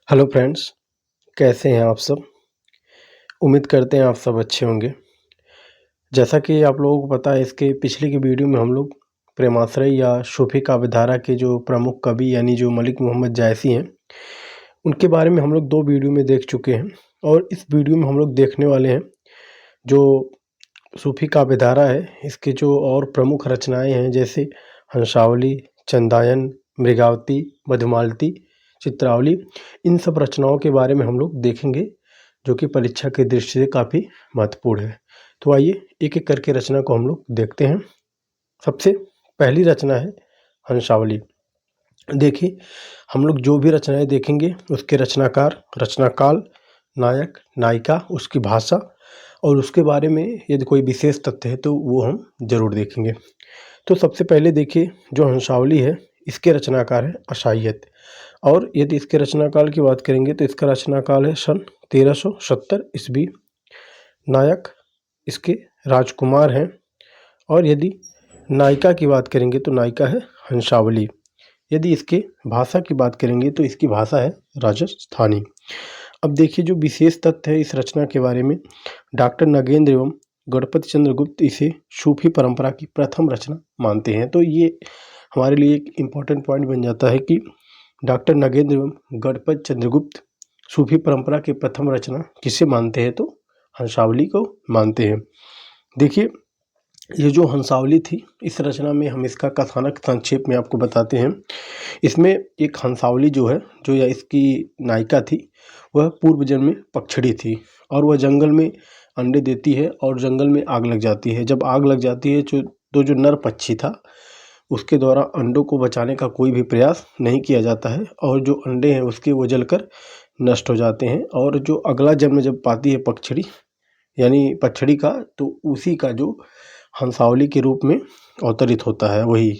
Hello friends, कैसे हैं आप सब? उम्मीद करते हैं आप सब अच्छे होंगे। जैसा कि आप लोगों को पता है, इसके पिछले की वीडियो में हम लोग प्रेमाश्रय या सूफी काव्यधारा के जो प्रमुख कवि यानी जो मलिक मोहम्मद जायसी हैं, उनके बारे में हम लोग 2 वीडियो में देख चुके हैं। और इस वीडियो में हम लोग देखने वाले हैं जो सूफी काव्यधारा है, इसके जो और प्रमुख रचनाएँ हैं जैसे हंसावली, चंदायन, मृगावती, मधुमालती, चित्रावली। इन सब रचनाओं के बारे में हम लोग देखेंगे जो कि परीक्षा की दृष्टि से काफ़ी महत्वपूर्ण है। तो आइए एक-एक करके रचना को हम लोग देखते हैं। सबसे पहली रचना है हंसावली। देखिए, हम लोग जो भी रचनाएँ देखेंगे उसके रचनाकार, रचनाकाल, नायक, नायिका, उसकी भाषा और उसके बारे में यदि कोई विशेष तथ्य है तो वो हम ज़रूर देखेंगे। तो सबसे पहले देखिए, जो हंसावली है इसके रचनाकार हैं अशायत। और यदि इसके रचनाकाल की बात करेंगे तो इसका रचनाकाल है सन 1370 ईस्वी। नायक इसके राजकुमार हैं। और यदि नायिका की बात करेंगे तो नायिका है हंसावली। यदि इसके भाषा की बात करेंगे तो इसकी भाषा है राजस्थानी। अब देखिए, जो विशेष तथ्य है इस रचना के बारे में, डॉक्टर नगेंद्र एवं गणपति चंद्र गुप्त इसे सूफी परंपरा की प्रथम रचना मानते हैं। तो ये हमारे लिए एक इम्पॉर्टेंट पॉइंट बन जाता है कि डॉक्टर नगेंद्र एवं गणपति चंद्रगुप्त सूफी परंपरा के प्रथम रचना किसे मानते हैं तो हंसावली को मानते हैं। देखिए, ये जो हंसावली थी, इस रचना में हम इसका कथानक संक्षेप में आपको बताते हैं। इसमें एक हंसावली जो है, जो या इसकी नायिका थी, वह पूर्व जन्म में पक्षिणी थी और वह जंगल में अंडे देती है और जंगल में आग लग जाती है। जब आग लग जाती है तो जो नर पक्षी था उसके द्वारा अंडों को बचाने का कोई भी प्रयास नहीं किया जाता है और जो अंडे हैं उसके वो जलकर नष्ट हो जाते हैं। और जो अगला जन्म जब पाती है पक्षिणी यानी पक्षिणी का, तो उसी का जो हंसावली के रूप में अवतरित होता है वही।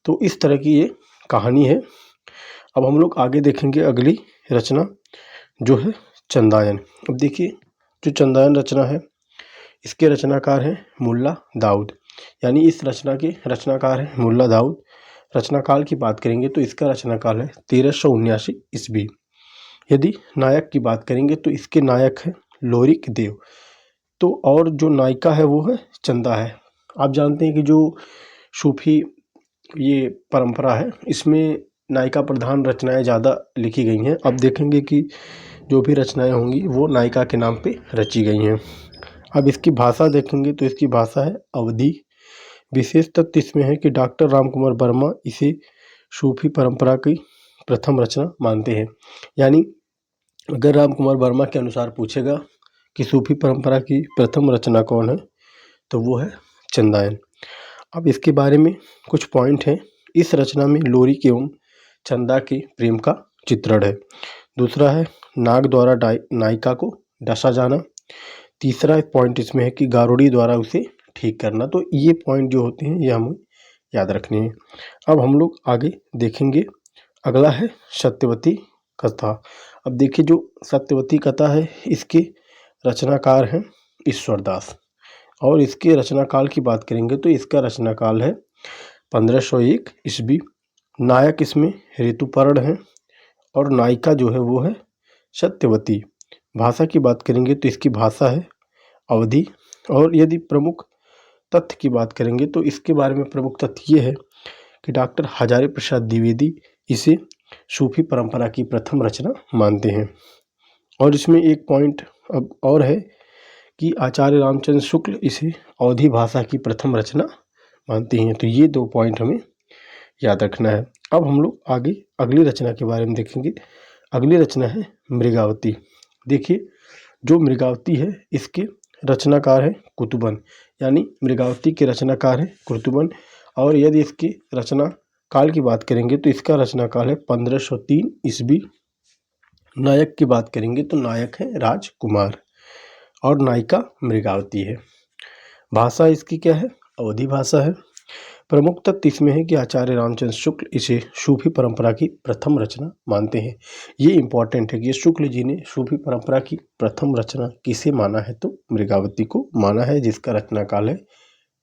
तो इस तरह की ये कहानी है। अब हम लोग आगे देखेंगे अगली रचना जो है चंदायन। अब देखिए, जो चंदायन रचना है इसके रचनाकार हैं मुल्ला दाऊद, यानी इस रचना के रचनाकार हैं मुल्ला दाऊद। रचनाकाल की बात करेंगे तो इसका रचनाकाल है 1379 ईस्वी। यदि नायक की बात करेंगे तो इसके नायक हैं लोरिक देव। तो और जो नायिका है वो है चंदा है। आप जानते हैं कि जो सूफी ये परंपरा है इसमें नायिका प्रधान रचनाएं ज़्यादा लिखी गई हैं। अब देखेंगे कि जो भी रचनाएं होंगी वो नायिका के नाम पे रची गई हैं। अब इसकी भाषा देखेंगे तो इसकी भाषा है अवधी। विशेष तथ्य इसमें है कि डॉक्टर रामकुमार वर्मा इसे सूफी परंपरा की प्रथम रचना मानते हैं। यानी अगर रामकुमार वर्मा के अनुसार पूछेगा कि सूफी परंपरा की प्रथम रचना कौन है तो वो है चंदायन। अब इसके बारे में कुछ पॉइंट हैं। इस रचना में लोरिक एवं चंदा के प्रेम का चित्रण है। दूसरा है नाग द्वारा नायिका को डसा जाना। तीसरा पॉइंट इसमें है कि गारुड़ी द्वारा उसे ठीक करना। तो ये पॉइंट जो होते हैं ये हमें याद रखने हैं। अब हम लोग आगे देखेंगे। अगला है सत्यवती कथा। अब देखिए, जो सत्यवती कथा है इसके रचनाकार हैं ईश्वरदास। और इसके रचनाकाल की बात करेंगे तो इसका रचनाकाल है 1501 ईस्वी। नायक इसमें ऋतुपर्ण हैं और नायिका जो है वो है सत्यवती। भाषा की बात करेंगे तो इसकी भाषा है अवधी। और यदि प्रमुख तथ्य की बात करेंगे तो इसके बारे में प्रमुख तथ्य ये है कि डॉक्टर हजारी प्रसाद द्विवेदी इसे सूफी परंपरा की प्रथम रचना मानते हैं। और इसमें एक पॉइंट अब और है कि आचार्य रामचंद्र शुक्ल इसे अवधी भाषा की प्रथम रचना मानते हैं। तो ये 2 पॉइंट हमें याद रखना है। अब हम लोग आगे अगली रचना के बारे में देखेंगे। अगली रचना है मृगावती। देखिए, जो मृगावती है इसके रचनाकार है कुतुबन, यानी मृगावती के रचनाकार है कुतुबन। और यदि इसकी रचना काल की बात करेंगे तो इसका रचनाकाल है 1503 ईस्वी। नायक की बात करेंगे तो नायक है राजकुमार और नायिका मृगावती है। भाषा इसकी क्या है? अवधी भाषा है। प्रमुख तथ्य इसमें है कि आचार्य रामचंद्र शुक्ल इसे सूफी परंपरा की प्रथम रचना मानते हैं। ये इंपॉर्टेंट है कि शुक्ल जी ने सूफी परंपरा की प्रथम रचना किसे माना है तो मृगावती को माना है, जिसका रचनाकाल है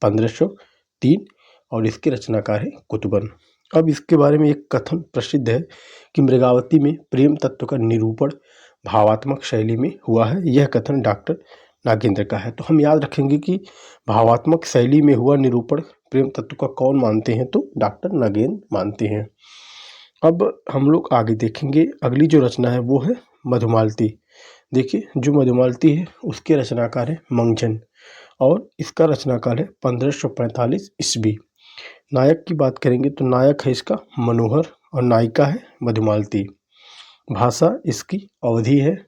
1503 और इसके रचनाकार है कुतुबन। अब इसके बारे में एक कथन प्रसिद्ध है कि मृगावती में प्रेम तत्व का निरूपण भावात्मक शैली में हुआ है। यह कथन डॉक्टर नागेंद्र का है। तो हम याद रखेंगे कि भावात्मक शैली में हुआ निरूपण प्रेम तत्व का कौन मानते हैं, तो डॉक्टर नागेंद्र मानते हैं। अब हम लोग आगे देखेंगे, अगली जो रचना है वो है मधुमालती। देखिए, जो मधुमालती है उसके रचनाकार है मंगजन और इसका रचनाकाल है 1545 ईस्वी। नायक की बात करेंगे तो नायक है इसका मनोहर और नायिका है मधुमालती। भाषा इसकी अवधी है।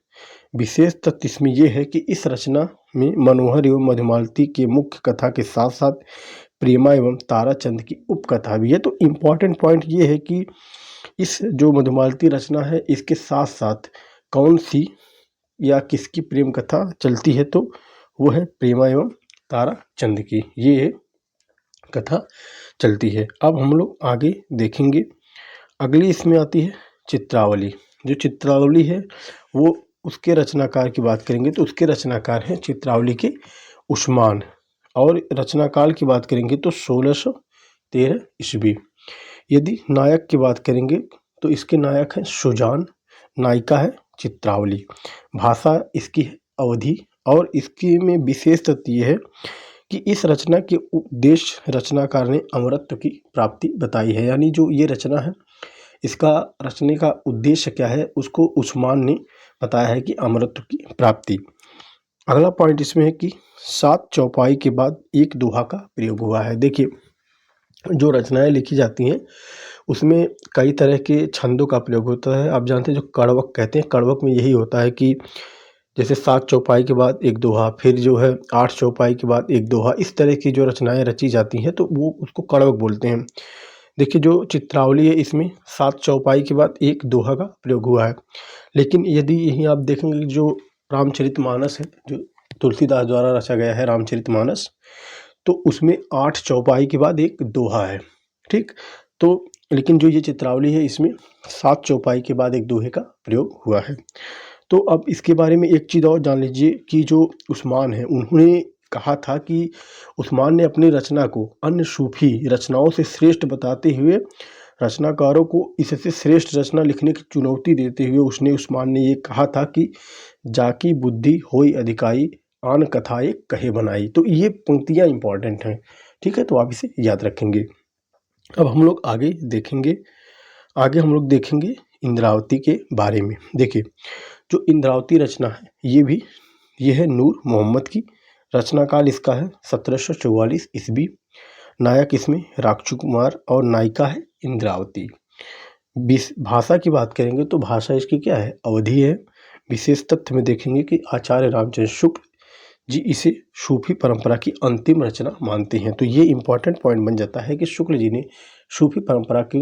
विशेष तथ्य इसमें यह है कि इस रचना में मनोहर एवं मधुमालती के मुख्य कथा के साथ साथ प्रेमा एवं ताराचंद की उपकथा भी है। तो इम्पॉर्टेंट पॉइंट ये है कि इस जो मधुमालती रचना है इसके साथ साथ कौन सी या किसकी प्रेम कथा चलती है, तो वो है प्रेमा एवं ताराचंद की ये कथा चलती है। अब हम लोग आगे देखेंगे, अगली इसमें आती है चित्रावली। जो चित्रावली है वो उसके रचनाकार की बात करेंगे तो उसके रचनाकार हैं चित्रावली के उस्मान और रचनाकाल की बात करेंगे तो 1613 ईस्वी। यदि नायक की बात करेंगे तो इसके नायक हैं सुजान, नायिका है चित्रावली। भाषा इसकी है अवधी और इसके में विशेष तथ्य ये है कि इस रचना के उद्देश्य रचनाकार ने अमरत्व की प्राप्ति बताई है। यानी जो ये रचना है इसका रचने का उद्देश्य क्या है उसको उस्मान ने बताया है कि अमरत्व की प्राप्ति। अगला पॉइंट इसमें है कि 7 चौपाई के बाद एक दोहा का प्रयोग हुआ है। देखिए, जो रचनाएं लिखी जाती हैं उसमें कई तरह के छंदों का प्रयोग होता है। आप जानते हैं जो कड़वक कहते हैं, कड़वक में यही होता है कि जैसे 7 चौपाई के बाद एक दोहा, फिर जो है 8 चौपाई के बाद एक दोहा, इस तरह की जो रचनाएं रची जाती हैं तो वो उसको कड़वक बोलते हैं। देखिए, जो चित्रावली है इसमें 7 चौपाई के बाद एक दोहा का प्रयोग हुआ है। लेकिन यदि यहीं आप देखेंगे जो रामचरितमानस है, जो तुलसीदास द्वारा रचा गया है रामचरितमानस, तो उसमें 8 चौपाई के बाद एक दोहा है। ठीक, तो लेकिन जो ये चित्रावली है इसमें 7 चौपाई के बाद एक दोहे का प्रयोग हुआ है। तो अब इसके बारे में एक चीज़ और जान लीजिए कि जो उस्मान है उन्होंने कहा था कि उस्मान ने अपनी रचना को अन्य सूफी रचनाओं से श्रेष्ठ बताते हुए रचनाकारों को इससे श्रेष्ठ रचना लिखने की चुनौती देते हुए उस्मान ने ये कहा था कि जाकी बुद्धि होई अधिकाई आन कथाएं कहे बनाई। तो ये पंक्तियाँ इंपॉर्टेंट हैं, ठीक है, तो आप इसे याद रखेंगे। अब हम लोग आगे देखेंगे, इंद्रावती के बारे में। देखिए, जो इंद्रावती रचना है ये है नूर मोहम्मद की। रचनाकाल इसका है 1744 ईस्वी। नायक इसमें राजकुमार और नायिका है इंद्रावती। भाषा की बात करेंगे तो भाषा इसकी क्या है, अवधी है। विशेष तथ्य में देखेंगे कि आचार्य रामचंद्र शुक्ल जी इसे सूफी परंपरा की अंतिम रचना मानते हैं। तो ये इंपॉर्टेंट पॉइंट बन जाता है कि शुक्ल जी ने सूफी परंपरा की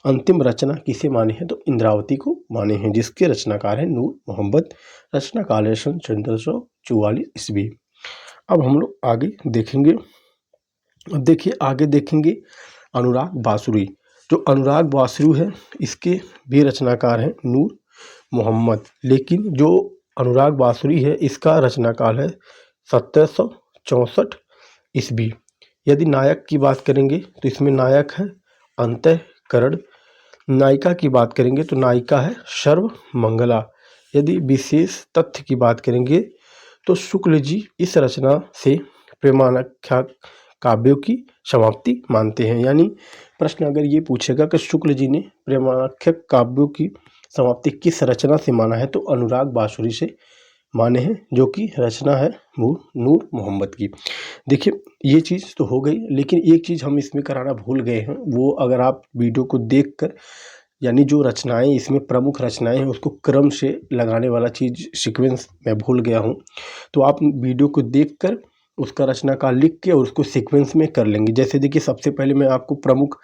अंतिम रचना किसे माने हैं, तो इंद्रावती को माने हैं, जिसके रचनाकार हैं नूर मोहम्मद। रचनाकाल है 1744 ईस्वी। अब हम लोग आगे देखेंगे, अनुराग बासुरी। जो अनुराग बासुरी है इसके भी रचनाकार हैं नूर मोहम्मद। लेकिन जो अनुराग बासुरी है इसका रचनाकाल है 1764 ईस्वी। यदि नायक की बात करेंगे तो इसमें नायक है अंतःकरण। नायिका की बात करेंगे तो नायिका है सर्वमंगला। यदि विशेष तथ्य की बात करेंगे तो शुक्ल जी इस रचना से प्रेमाख्या काव्यों की समाप्ति मानते हैं। यानी प्रश्न अगर ये पूछेगा कि शुक्ल जी ने प्रेमाख्या काव्यों की समाप्ति किस रचना से माना है, तो अनुराग बासुरी से माने हैं, जो कि रचना है वो नूर मोहम्मद की। देखिए, ये चीज़ तो हो गई, लेकिन एक चीज़ हम इसमें कराना भूल गए हैं। वो अगर आप वीडियो को देखकर, यानी जो रचनाएं इसमें प्रमुख रचनाएं हैं उसको क्रम से लगाने वाला चीज़ सीक्वेंस मैं भूल गया हूँ। तो आप वीडियो को देखकर उसका रचनाकाल लिख के और उसको सीक्वेंस में कर लेंगे। जैसे देखिए, सबसे पहले मैं आपको प्रमुख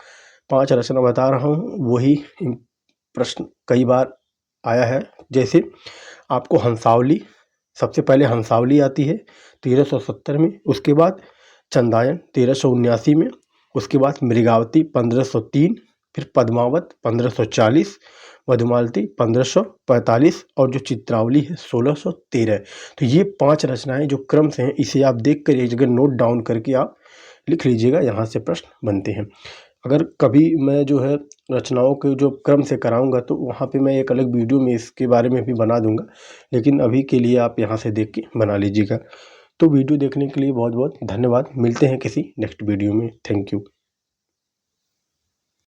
5 रचना बता रहा हूँ, वही प्रश्न कई बार आया है। जैसे आपको हंसावली, सबसे पहले हंसावली आती है 1370 में, उसके बाद चंदायन 1379 में, उसके बाद मृगावती 1503, फिर पद्मावत 1540, मधुमालती 1545 और जो चित्रावली है 1613। तो ये 5 रचनाएं जो क्रम से हैं, इसे आप देख कर एक जगह नोट डाउन करके आप लिख लीजिएगा, यहाँ से प्रश्न बनते हैं। अगर कभी मैं जो है रचनाओं के जो क्रम से कराऊँगा तो वहाँ पे मैं एक अलग वीडियो में इसके बारे में भी बना दूँगा, लेकिन अभी के लिए आप यहाँ से देख के बना लीजिएगा। तो वीडियो देखने के लिए बहुत-बहुत धन्यवाद। मिलते हैं किसी नेक्स्ट वीडियो में। Thank you.